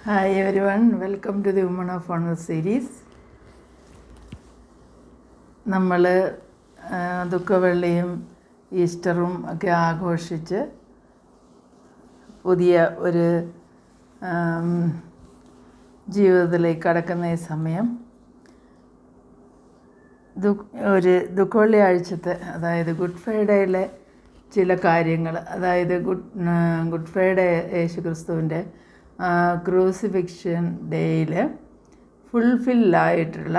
Hi everyone, welcome to the Women of Honor series. നമ്മൾ ദുഃഖവെള്ളിയും ഈസ്റ്ററും ഒക്കെ ആഘോഷിച്ച് പുതിയ ഒരു ജീവിതത്തിലേക്ക് കടക്കുന്ന ഈ സമയം ഒരു ദുഃഖവെള്ളി ആഴ്ചത്തെ, അതായത് ഗുഡ് ഫ്രൈഡേയിലെ ചില കാര്യങ്ങൾ, അതായത് ഗുഡ് ഫ്രൈഡേ യേശുക്രിസ്തുവിൻ്റെ ക്രൂസിഫിക്ഷൻ ഡേയിൽ ഫുൾഫില്ലായിട്ടുള്ള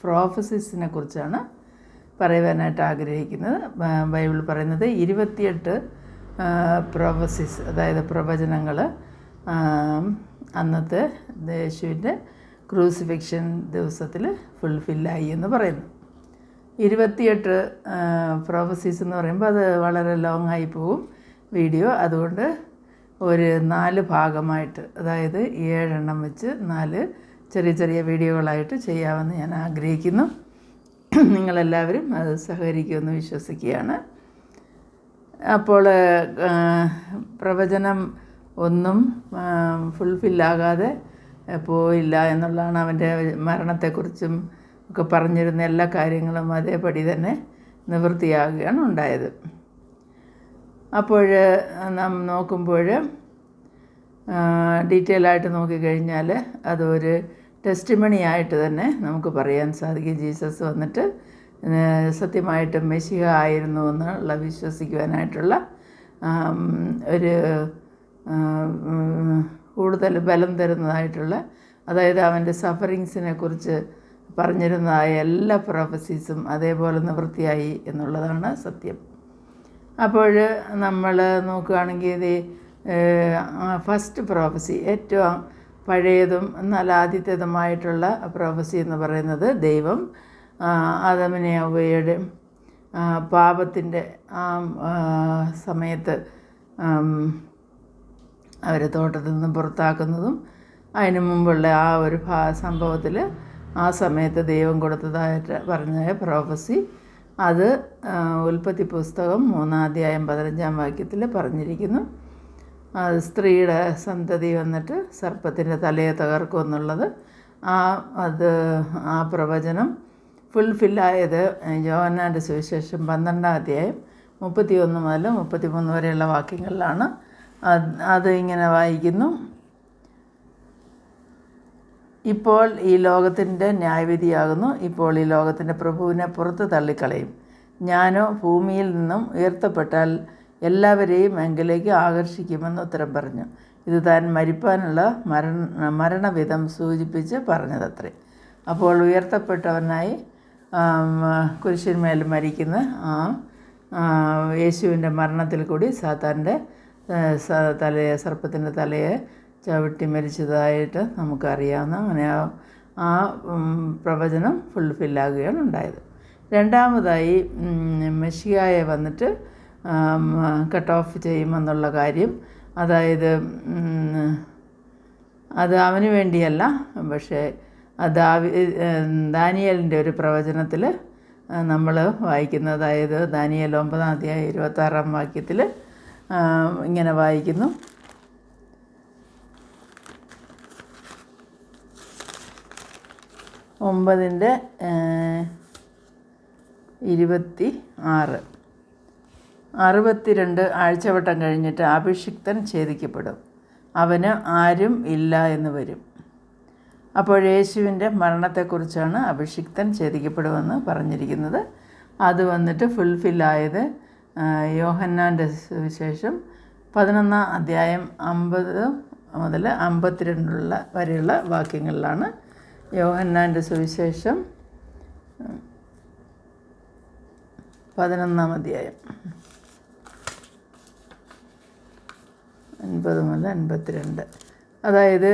പ്രോഫസീസിനെ കുറിച്ചാണ് പറയുവാനായിട്ട് ആഗ്രഹിക്കുന്നത്. ബൈബിൾ പറയുന്നത് 28 പ്രോഫസീസ്, അതായത് പ്രവചനങ്ങൾ അന്നത്തെ യേശുവിൻ്റെ ക്രൂസിഫിക്ഷൻ ദിവസത്തിൽ ഫുൾഫില്ലായി എന്ന് പറയുന്നു. 28 പ്രോഫസീസ് എന്ന് പറയുമ്പോൾ അത് വളരെ ലോങ് ആയി പോവും വീഡിയോ. അതുകൊണ്ട് ഒരു 4 ഭാഗമായിട്ട്, അതായത് 7 എണ്ണം വെച്ച് 4 ചെറിയ ചെറിയ വീഡിയോകളായിട്ട് ചെയ്യാമെന്ന് ഞാൻ ആഗ്രഹിക്കുന്നു. നിങ്ങളെല്ലാവരും അത് സഹകരിക്കുമെന്ന് വിശ്വസിക്കുകയാണ്. അപ്പോൾ പ്രവചനം ഒന്നും ഫുൾഫില്ലാകാതെ പോയില്ല എന്നുള്ളതാണ്. അവൻ്റെ മരണത്തെക്കുറിച്ചും ഒക്കെ പറഞ്ഞിരുന്ന എല്ലാ കാര്യങ്ങളും അതേപടി തന്നെ നിവൃത്തിയാകുകയാണ് ഉണ്ടായത്. അപ്പോൾ നാം നോക്കുമ്പോൾ ഡീറ്റെയിൽ ആയിട്ട് നോക്കിക്കഴിഞ്ഞാൽ അതൊരു ടെസ്റ്റിമണി ആയിട്ട് തന്നെ നമുക്ക് പറയാൻ സാധിക്കും. ജീസസ് വന്നിട്ട് സത്യമായിട്ടും മെശിഹ ആയിരുന്നു എന്നുള്ള വിശ്വസിക്കുവാനായിട്ടുള്ള ഒരു കൂടുതൽ ബലം തരുന്നതായിട്ടുള്ള, അതായത് അവൻ്റെ സഫറിങ്സിനെ കുറിച്ച് പറഞ്ഞിരുന്നതായ എല്ലാ പ്രൊഫസീസും അതേപോലെ നിവൃത്തിയായി എന്നുള്ളതാണ് സത്യം. അപ്പോൾ നമ്മൾ നോക്കുകയാണെങ്കിൽ ഇത് ഫസ്റ്റ് പ്രോഫസി, ഏറ്റവും പഴയതും എന്നാൽ ആദ്യത്തേതുമായിട്ടുള്ള പ്രോഫസി എന്ന് പറയുന്നത് ദൈവം ആദമിനെ ഹവ്വയുടെ പാപത്തിൻ്റെ സമയത്ത് അവരെ തോട്ടത്തിൽ നിന്ന് പുറത്താക്കുന്നതും അതിന് മുമ്പുള്ള ആ ഒരു സംഭവത്തിൽ ആ സമയത്ത് ദൈവം കൊടുത്തതായിട്ട് പറഞ്ഞ പ്രോഫസി, അത് ഉൽപ്പത്തി പുസ്തകം 3-ാം അധ്യായം 15-ാം വാക്യത്തിൽ പറഞ്ഞിരിക്കുന്നു. അത് സ്ത്രീയുടെ സന്തതി വന്നിട്ട് സർപ്പത്തിൻ്റെ തലയെ തകർക്കും എന്നുള്ളത്. ആ പ്രവചനം ഫുൾഫില്ലായത് യോഹന്നാൻ്റെ സുവിശേഷം 12-ാം അധ്യായം 31 മുതൽ 33 വരെയുള്ള വാക്യങ്ങളിലാണ്. അത് ഇങ്ങനെ വായിക്കുന്നു: ഇപ്പോൾ ഈ ലോകത്തിൻ്റെ ന്യായവിധിയാകുന്നു. ഇപ്പോൾ ഈ ലോകത്തിൻ്റെ പ്രഭുവിനെ പുറത്ത് തള്ളിക്കളയും. ഞാനോ ഭൂമിയിൽ നിന്നും ഉയർത്തപ്പെട്ടാൽ എല്ലാവരെയും എങ്കിലേക്ക് ആകർഷിക്കുമെന്ന് ഉത്തരം പറഞ്ഞു. ഇത് താൻ മരിപ്പാനുള്ള മരണവിധം സൂചിപ്പിച്ച് പറഞ്ഞതത്രേ. അപ്പോൾ ഉയർത്തപ്പെട്ടവനായി കുരിശിന്മേൽ മരിക്കുന്ന യേശുവിൻ്റെ മരണത്തിൽ കൂടി സാത്താൻ്റെ സർപ്പത്തിൻ്റെ തലയെ ചവിട്ടി മരിച്ചതായിട്ട് നമുക്കറിയാവുന്ന, അങ്ങനെ ആ പ്രവചനം ഫുൾഫില്ലാകുകയാണ് ഉണ്ടായത്. രണ്ടാമതായി മെശിഹായെ വന്നിട്ട് കട്ട് ഓഫ് ചെയ്യുമെന്നുള്ള കാര്യം, അതായത് അത് അവന് വേണ്ടിയല്ല, പക്ഷേ ദാനിയേലിൻ്റെ ഒരു പ്രവചനത്തിൽ നമ്മൾ വായിക്കുന്നത്, അതായത് ദാനിയേൽ 9-ാം അധ്യായം 26-ാം വാക്യത്തിൽ ഇങ്ങനെ വായിക്കുന്നു: 9:26 62 ആഴ്ചവട്ടം കഴിഞ്ഞിട്ട് അഭിഷിക്തൻ ഛേദിക്കപ്പെടും, അവന് ആരും ഇല്ല എന്ന് വരും. അപ്പോൾ യേശുവിൻ്റെ മരണത്തെക്കുറിച്ചാണ് അഭിഷിക്തൻ ഛേദിക്കപ്പെടുമെന്ന് പറഞ്ഞിരിക്കുന്നത്. അത് വന്നിട്ട് ഫുൾഫില്ലായത് യോഹന്നാൻ്റെ സുവിശേഷം 11-ാം അധ്യായം 50 മുതൽ 52 വരെയുള്ള വാക്യങ്ങളിലാണ്. യോഹന്നാൻ്റെ സുവിശേഷം 11-ാം അധ്യായം 50 മുതൽ 52. അതായത്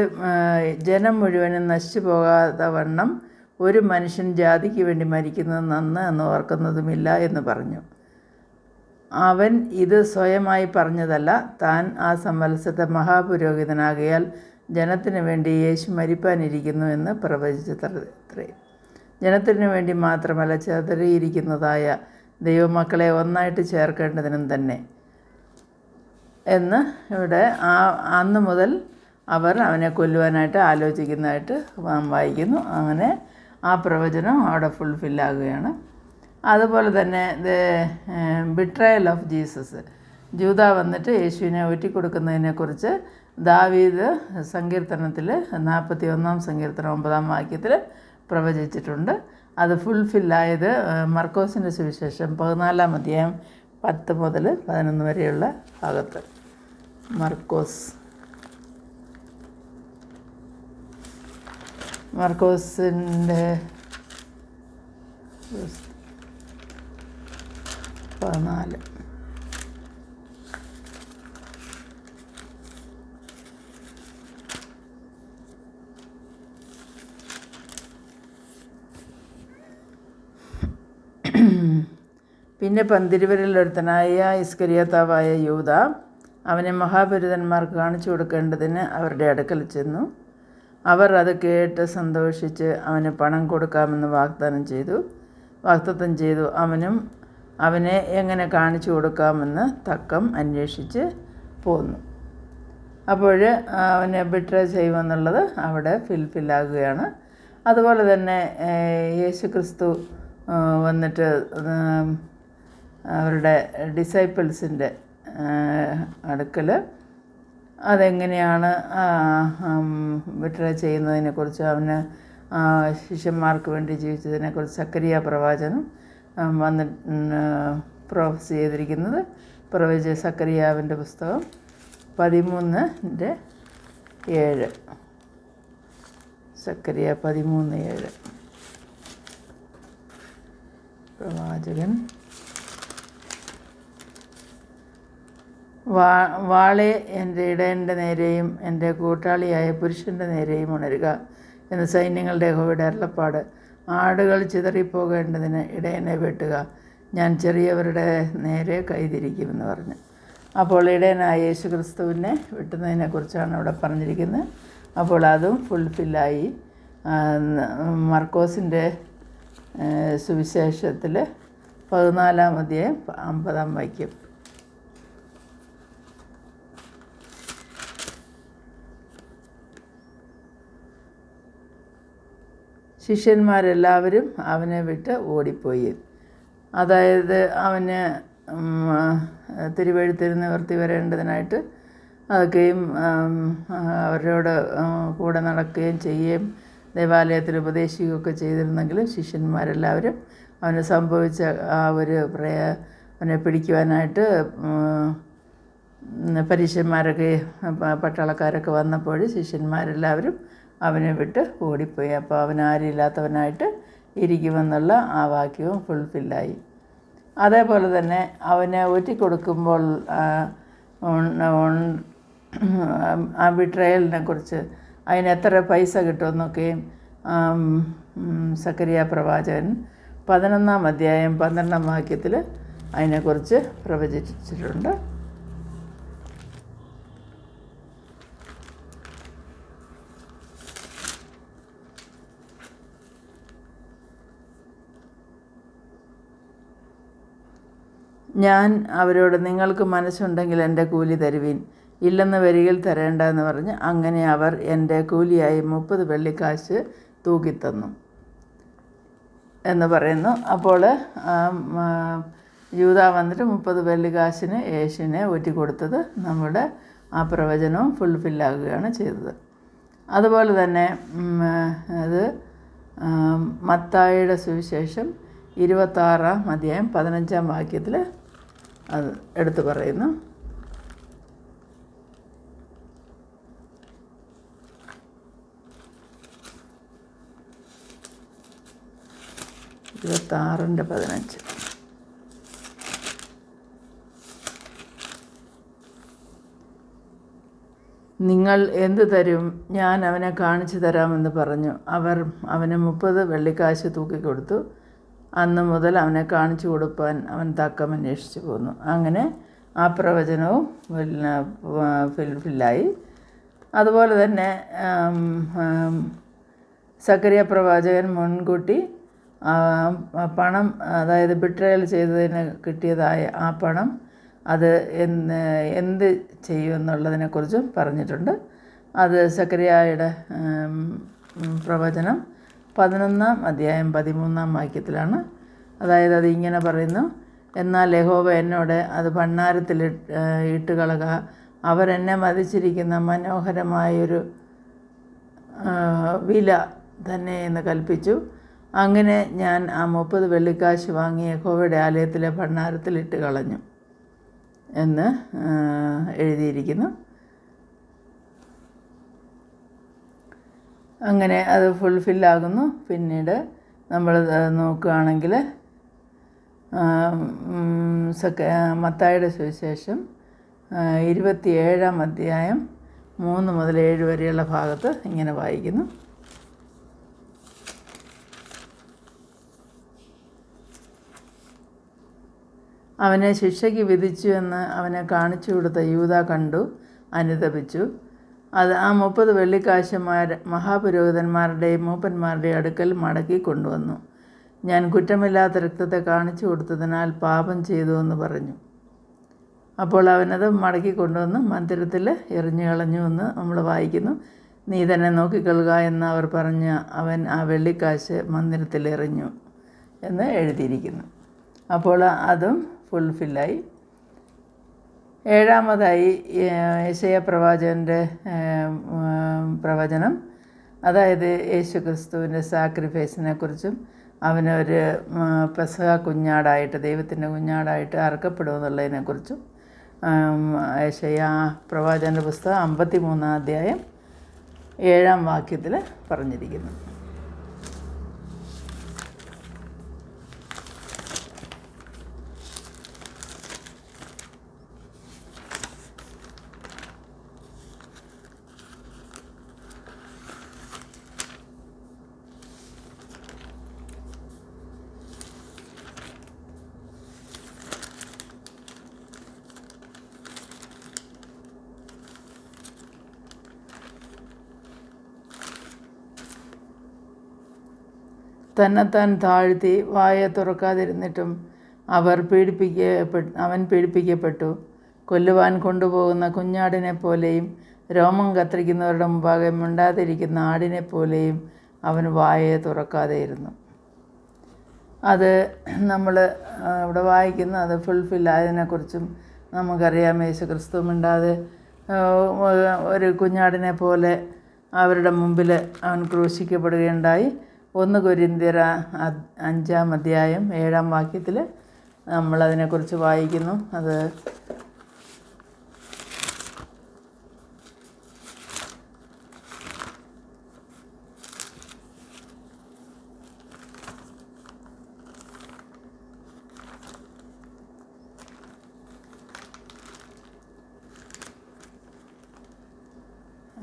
ജനം മുഴുവനും നശിച്ചു പോകാത്ത വണ്ണം ഒരു മനുഷ്യൻ ജാതിക്ക് വേണ്ടി മരിക്കുന്നത് നന്ന് എന്ന് ഓർക്കുന്നതുമില്ല എന്ന് പറഞ്ഞു. അവൻ ഇത് സ്വയമായി പറഞ്ഞതല്ല, താൻ ആ സംവത്സരത്തെ മഹാപുരോഹിതനാകയാൽ ജനത്തിന് വേണ്ടി യേശു മരിപ്പാനിരിക്കുന്നു എന്ന് പ്രവചിച്ചത്രേ. ജനത്തിനു വേണ്ടി മാത്രമല്ല, ചെതറിയിരിക്കുന്നതായ ദൈവമക്കളെ ഒന്നായിട്ട് ചേർക്കേണ്ടതിനും തന്നെ എന്ന് ഇവിടെ അന്ന് മുതൽ അവർ അവനെ കൊല്ലുവാനായിട്ട് ആലോചിക്കുന്നതായിട്ട് വായിക്കുന്നു. അങ്ങനെ ആ പ്രവചനം അവിടെ ഫുൾഫില്ലാകുകയാണ്. അതുപോലെ തന്നെ ബിട്രയൽ ഓഫ് ജീസസ്, ജൂദ വന്നിട്ട് യേശുവിനെ ഒറ്റിക്കൊടുക്കുന്നതിനെക്കുറിച്ച് ദാവീദ് സങ്കീർത്തനത്തിൽ 41 സങ്കീർത്തനം 9 വാക്യത്തിൽ പ്രവചിച്ചിട്ടുണ്ട്. അത് ഫുൾഫില്ലായത് മർക്കോസിൻ്റെ സുവിശേഷം 14 അധ്യായം 10 മുതൽ 11 വരെയുള്ള ഭാഗത്ത്. മർക്കോസിൻ്റെ 14. പിന്നെ പന്തിരുവരിലൊരുത്തനായ ഇസ്കരിയോത്താവായ യൂദ അവനെ മഹാപുരോഹിതന്മാർക്ക് കാണിച്ചു കൊടുക്കേണ്ടതിന് അവരുടെ അടുക്കൽ ചെന്നു. അവർ അത് കേട്ട് സന്തോഷിച്ച് അവന് പണം കൊടുക്കാമെന്ന് വാഗ്ദത്തം ചെയ്തു. അവനെ എങ്ങനെ കാണിച്ചു കൊടുക്കാമെന്ന് തക്കം അന്വേഷിച്ച് പോന്നു. അപ്പോൾ അവനെ ബിട്രേ ചെയ്യുമെന്നുള്ളത് അവിടെ ഫില്ലാകുകയാണ്. അതുപോലെ തന്നെ യേശുക്രിസ്തു വന്നിട്ട് അവരുടെ ഡിസൈപ്പിൾസിൻ്റെ അടുക്കൽ അതെങ്ങനെയാണ് ബിട്രേ ചെയ്യുന്നതിനെക്കുറിച്ച്, അവന് ശിഷ്യന്മാർക്ക് വേണ്ടി ജീവിച്ചതിനെക്കുറിച്ച് സക്കറിയ പ്രവാചകൻ പ്രൊഫസ് ചെയ്തിരിക്കുന്നത്. പ്രവചിച്ച സക്കറിയാവിൻ്റെ പുസ്തകം 13:7. സക്കറിയ 13:7. പ്രവാചകൻ: വാളെ എൻ്റെ ഇടയൻ്റെ നേരെയും എൻ്റെ കൂട്ടാളിയായ പുരുഷൻ്റെ നേരെയും ഉണരുക എന്ന് സൈന്യങ്ങളുടെ യഹോവയുടെ അരുളപ്പാട്. ആടുകൾ ചിതറിപ്പോകേണ്ടതിന് ഇടയനെ വെട്ടുക, ഞാൻ ചെറിയവരുടെ നേരെ കൈതിരിക്കുമെന്ന് പറഞ്ഞു. അപ്പോൾ ഇടയനായ യേശുക്രിസ്തുവിനെ വെട്ടുന്നതിനെക്കുറിച്ചാണ് അവിടെ പറഞ്ഞിരിക്കുന്നത്. അപ്പോൾ അതും ഫുൾഫില്ലായി. മർക്കോസിൻ്റെ സുവിശേഷത്തിൽ 14 അധ്യായം 50 വാക്യം. ശിഷ്യന്മാരെല്ലാവരും അവനെ വിട്ട് ഓടിപ്പോയി. അതായത് അവന് തിരുവെഴുത്തിന് നിവർത്തി വരേണ്ടതിനായിട്ട് അതൊക്കെയും അവരോട് കൂടെ നടക്കുകയും ചെയ്യുകയും ദേവാലയത്തിൽ ഉപദേശിക്കുകയൊക്കെ ചെയ്തിരുന്നെങ്കിലും ശിഷ്യന്മാരെല്ലാവരും അവന് സംഭവിച്ച ആ ഒരു അവനെ പിടിക്കുവാനായിട്ട് പരീശന്മാരൊക്കെ പട്ടാളക്കാരൊക്കെ വന്നപ്പോൾ ശിഷ്യന്മാരെല്ലാവരും അവനെ വിട്ട് ഓടിപ്പോയി. അപ്പോൾ അവൻ ആരില്ലാത്തവനായിട്ട് ഇരിക്കുമെന്നുള്ള ആ വാക്യവും ഫുൾഫില്ലായി. അതേപോലെ തന്നെ അവനെ ഒറ്റിക്കൊടുക്കുമ്പോൾ ആ ബിട്രയലിനെ കുറിച്ച് അതിന് എത്ര പൈസ കിട്ടുമെന്നൊക്കെയും സക്കറിയ പ്രവാചകൻ 11 അധ്യായം 12 വാക്യത്തിൽ അതിനെക്കുറിച്ച് പ്രവചിച്ചിട്ടുണ്ട്. ഞാൻ അവരോട്, നിങ്ങൾക്ക് മനസ്സുണ്ടെങ്കിൽ എൻ്റെ കൂലി തരുവീൻ, ഇല്ലെന്ന് വരികിൽ തരേണ്ട എന്ന് പറഞ്ഞ് അങ്ങനെ അവർ എൻ്റെ കൂലിയായി 30 വെള്ളിക്കാശ് തൂക്കിത്തന്നു എന്ന് പറയുന്നു. അപ്പോൾ യൂദ വന്നിട്ട് 30 വെള്ളിക്കാശിന് യേശുവിനെ ഒറ്റിക്കൊടുത്തത് നമ്മുടെ ആ പ്രവചനവും ഫുൾഫില്ലാകുകയാണ് ചെയ്തത്. അതുപോലെ തന്നെ അത് മത്തായിയുടെ സുവിശേഷം 26 അധ്യായം 15 വാക്യത്തിൽ അത് എടുത്തു പറയുന്നു. ഇരുപത്താറിൻ്റെ 15. നിങ്ങൾ എന്തു തരും, ഞാൻ അവനെ കാണിച്ചു തരാമെന്ന് പറഞ്ഞു. അവർ അവന് 30 വെള്ളിക്കാശ് തൂക്കിക്കൊടുത്തു. അന്ന് മുതൽ അവനെ കാണിച്ചു കൊടുപ്പാൻ അവൻ തക്കം അന്വേഷിച്ചു പോന്നു. അങ്ങനെ ആ പ്രവചനവും ഫില്ലായി. അതുപോലെ തന്നെ സക്കറിയ പ്രവാചകൻ മുൻകൂട്ടി പണം, അതായത് ബിട്രയൽ ചെയ്തതിന് കിട്ടിയതായ ആ പണം അത് എന്ത് ചെയ്യുമെന്നുള്ളതിനെക്കുറിച്ചും പറഞ്ഞിട്ടുണ്ട്. അത് സെക്കറിയായുടെ പ്രവചനം 11-ാം അധ്യായം 13-ാം വാക്യത്തിലാണ്. അതായത് അത് ഇങ്ങനെ പറയുന്നു: എന്നാൽ യഹോവ എന്നോട് അത് ഭണ്ഡാരത്തിൽ ഇട്ട് കളക, അവരെന്നെ മതിച്ചിരിക്കുന്ന മനോഹരമായൊരു വില തന്നെ എന്ന് കൽപ്പിച്ചു. അങ്ങനെ ഞാൻ ആ 30 വെള്ളിക്കാശ് വാങ്ങി യഹോവയുടെ ആലയത്തിലെ ഭണ്ഡാരത്തിൽ ഇട്ട് കളഞ്ഞു എന്ന് എഴുതിയിരിക്കുന്നു. അങ്ങനെ അത് ഫുൾഫില്ലാകുന്നു. പിന്നീട് നമ്മൾ നോക്കുകയാണെങ്കിൽ മത്തായിയുടെ സുവിശേഷം 27-ാം അധ്യായം 3 മുതൽ 7 വരെയുള്ള ഭാഗത്ത് ഇങ്ങനെ വായിക്കുന്നു: അവനെ ശിക്ഷയ്ക്ക് വിധിച്ചു എന്ന് അവനെ കാണിച്ചു കൊടുത്ത യൂദ കണ്ടു, അനുതപിച്ചു. അത് ആ 30 വെള്ളിക്കാശ് മഹാപുരോഹിതന്മാരുടെയും മൂപ്പന്മാരുടെയും അടുക്കൽ മടക്കി കൊണ്ടുവന്നു. ഞാൻ കുറ്റമില്ലാത്ത രക്തത്തെ കാണിച്ചു കൊടുത്തതിനാൽ പാപം ചെയ്തു എന്ന് പറഞ്ഞു. അപ്പോൾ അവനത് മടക്കി കൊണ്ടുവന്ന് മന്ദിരത്തിൽ എറിഞ്ഞു കളഞ്ഞു എന്ന് നമ്മൾ വായിക്കുന്നു. നീ തന്നെ നോക്കിക്കൊള്ളുക എന്ന് അവർ പറഞ്ഞ് അവൻ ആ വെള്ളിക്കാശ് മന്ദിരത്തിൽ എറിഞ്ഞു എന്ന് എഴുതിയിരിക്കുന്നു. അപ്പോൾ അതും ഫുൾഫില്ലായി. 7-മതായി യെശയ്യാ പ്രവാചകൻ്റെ പ്രവചനം, അതായത് യേശു ക്രിസ്തുവിൻ്റെ സാക്രിഫൈസിനെ കുറിച്ചും അവനൊരു പെസഹ കുഞ്ഞാടായിട്ട്, ദൈവത്തിൻ്റെ കുഞ്ഞാടായിട്ട് അറുക്കപ്പെടുമെന്നുള്ളതിനെക്കുറിച്ചും യെശയ്യാ പ്രവാചകൻ്റെ പുസ്തകം 53-ാം അധ്യായം 7-ാം വാക്യത്തിൽ പറഞ്ഞിരിക്കുന്നു. തന്നെത്താൻ താഴ്ത്തി വായ തുറക്കാതിരുന്നിട്ടും അവൻ പീഡിപ്പിക്കപ്പെട്ടു. കൊല്ലുവാൻ കൊണ്ടുപോകുന്ന കുഞ്ഞാടിനെ പോലെയും രോമം കത്തിരിക്കുന്നവരുടെ മുമ്പാകെ മിണ്ടാതിരിക്കുന്ന ആടിനെ പോലെയും അവൻ വായെ തുറക്കാതെയിരുന്നു. അത് നമ്മൾ ഇവിടെ വായിക്കുന്ന അത് ഫുൾഫില്ലായതിനെക്കുറിച്ചും നമുക്കറിയാം. യേശു ക്രിസ്തു മിണ്ടാതെ ഒരു കുഞ്ഞാടിനെ പോലെ അവരുടെ മുമ്പിൽ അവൻ ക്രൂശിക്കപ്പെടുകയുണ്ടായി. 1 കൊരിന്ത്യർ 5-ാം അധ്യായം 7-ാം വാക്യത്തിൽ നമ്മളതിനെക്കുറിച്ച് വായിക്കുന്നു. അത്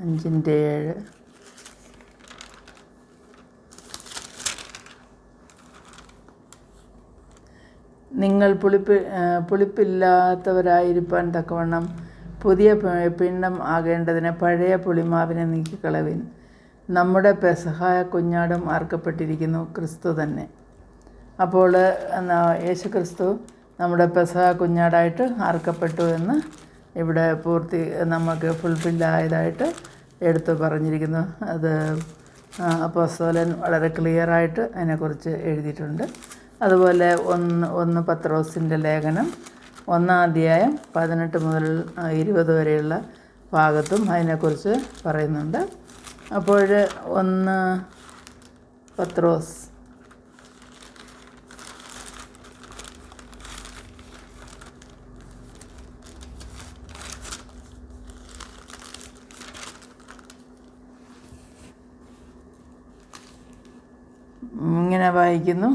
അഞ്ചിൻ്റെ 7. നിങ്ങൾ പുളിപ്പില്ലാത്തവരായിരിക്കാൻ തക്കവണ്ണം പുതിയ പിണ്ഡം ആകേണ്ടതിന് പഴയ പുളിമാവിനെ നീക്കിക്കളവിൻ. നമ്മുടെ പെസഹ കുഞ്ഞാടും അർക്കപ്പെട്ടിരിക്കുന്നു, ക്രിസ്തു തന്നെ. അപ്പോൾ യേശു ക്രിസ്തു നമ്മുടെ പെസഹ കുഞ്ഞാടായിട്ട് അർക്കപ്പെട്ടു എന്ന് ഇവിടെ നമുക്ക് ഫുൾഫില്ലായതായിട്ട് എടുത്തു പറഞ്ഞിരിക്കുന്നു. അത് അപ്പോസ്തലൻ വളരെ ക്ലിയറായിട്ട് അതിനെക്കുറിച്ച് എഴുതിയിട്ടുണ്ട്. അതുപോലെ 1 പത്രോസിൻ്റെ ലേഖനം 1-ാം അധ്യായം 18 മുതൽ 20 വരെയുള്ള ഭാഗത്തും അതിനെക്കുറിച്ച് പറയുന്നുണ്ട്. അപ്പോൾ 1 പത്രോസ് ഇങ്ങനെ വായിക്കുന്നു: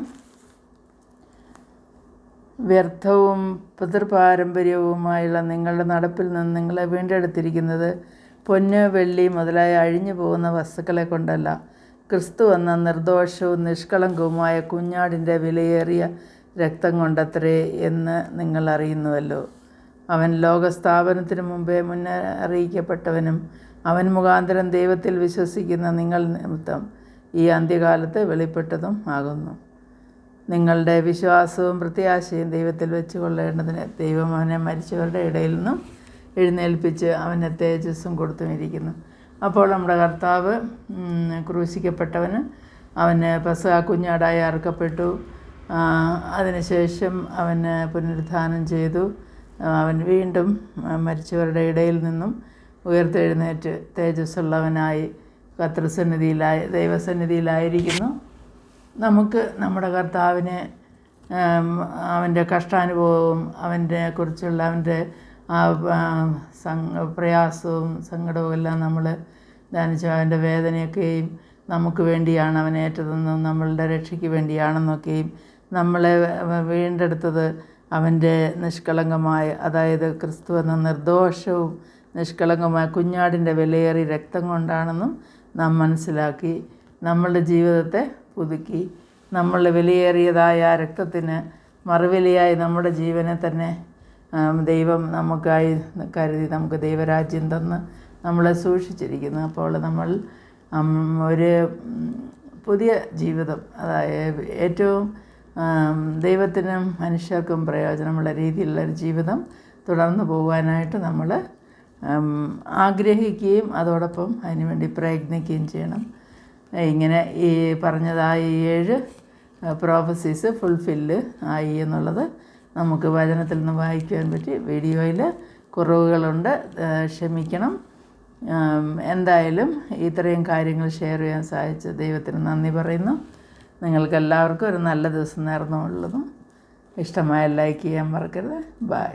വ്യർത്ഥവും പിതൃപാരമ്പര്യവുമായുള്ള നിങ്ങളുടെ നടപ്പിൽ നിന്ന് നിങ്ങളെ വീണ്ടെടുത്തിരിക്കുന്നത് പൊന്ന്, വെള്ളി മുതലായ അഴിഞ്ഞു പോകുന്ന വസ്തുക്കളെ കൊണ്ടല്ല, ക്രിസ്തു എന്ന നിർദോഷവും നിഷ്കളങ്കവുമായ കുഞ്ഞാടിൻ്റെ വിലയേറിയ രക്തം കൊണ്ടത്രേ എന്ന് നിങ്ങൾ അറിയുന്നുവല്ലോ. അവൻ ലോകസ്ഥാപനത്തിനു മുമ്പേ മുന്നറിയിക്കപ്പെട്ടവനും അവൻ മുഖാന്തരം ദൈവത്തിൽ വിശ്വസിക്കുന്ന നിങ്ങൾ നിമിത്തം ഈ അന്ത്യകാലത്ത് വെളിപ്പെട്ടതും ആകുന്നു. നിങ്ങളുടെ വിശ്വാസവും പ്രത്യാശയും ദൈവത്തിൽ വെച്ച് കൊള്ളേണ്ടതിന് ദൈവം അവനെ മരിച്ചവരുടെ ഇടയിൽ നിന്നും എഴുന്നേൽപ്പിച്ച് അവന് തേജസ്സും കൊടുത്തുമിരിക്കുന്നു. അപ്പോൾ നമ്മുടെ കർത്താവ് ക്രൂശിക്കപ്പെട്ടവന് അവന് പെസഹ കുഞ്ഞാടായി അറുക്കപ്പെട്ടു. അതിനുശേഷം അവന് പുനരുത്ഥാനം ചെയ്തു. അവൻ വീണ്ടും മരിച്ചവരുടെ ഇടയിൽ നിന്നും ഉയർത്തെഴുന്നേറ്റ് തേജസ്സുള്ളവനായി ദൈവസന്നിധിയിലായിരിക്കുന്നു. നമുക്ക് നമ്മുടെ കർത്താവിനെ അവൻ്റെ കഷ്ടാനുഭവവും അവൻ്റെ കുറിച്ചുള്ള അവൻ്റെ പ്രയാസവും സങ്കടവും എല്ലാം നമ്മൾ ധ്യാനിച്ചു. അവൻ്റെ വേദനയൊക്കെയും നമുക്ക് വേണ്ടിയാണ് അവൻ ഏറ്റതെന്നും നമ്മളുടെ രക്ഷയ്ക്ക് വേണ്ടിയാണെന്നൊക്കെയും നമ്മളെ വീണ്ടെടുത്തത് അവൻ്റെ നിഷ്കളങ്കമായ, അതായത് ക്രിസ്തു എന്ന നിർദോഷവും നിഷ്കളങ്കമായ കുഞ്ഞാടിൻ്റെ വിലയേറിയ രക്തം കൊണ്ടാണെന്നും നാം മനസ്സിലാക്കി നമ്മളുടെ ജീവിതത്തെ പുതുക്കി നമ്മളുടെ വിലയേറിയതായ ആ രക്തത്തിന് മറുവിലയായി നമ്മുടെ ജീവനെ തന്നെ ദൈവം നമുക്കായി കരുതി നമുക്ക് ദൈവരാജ്യം തന്ന് നമ്മളെ സൂക്ഷിച്ചിരിക്കുന്നു. അപ്പോൾ നമ്മൾ ഒരു പുതിയ ജീവിതം, അതായത് ഏറ്റവും ദൈവത്തിനും മനുഷ്യർക്കും പ്രയോജനമുള്ള രീതിയിലുള്ളൊരു ജീവിതം തുടർന്ന് പോകുവാനായിട്ട് നമ്മൾ ആഗ്രഹിക്കുകയും അതോടൊപ്പം അതിനുവേണ്ടി പ്രയത്നിക്കുകയും ചെയ്യണം. ഇങ്ങനെ ഈ പറഞ്ഞതായ 7 പ്രോഫസീസ് ഫുൾഫില്ല് ആയി എന്നുള്ളത് നമുക്ക് വചനത്തിൽ നിന്ന് വായിക്കുവാൻ പറ്റി. വീഡിയോയിൽ കുറവുകളുണ്ട്, ക്ഷമിക്കണം. എന്തായാലും ഇത്രയും കാര്യങ്ങൾ ഷെയർ ചെയ്യാൻ സാധിച്ച ദൈവത്തിന് നന്ദി പറയുന്നു. നിങ്ങൾക്കെല്ലാവർക്കും ഒരു നല്ല ദിവസം നേർന്നുള്ളതും. ഇഷ്ടമായ ലൈക്ക് ചെയ്യാൻ മറക്കരുത്. ബൈ.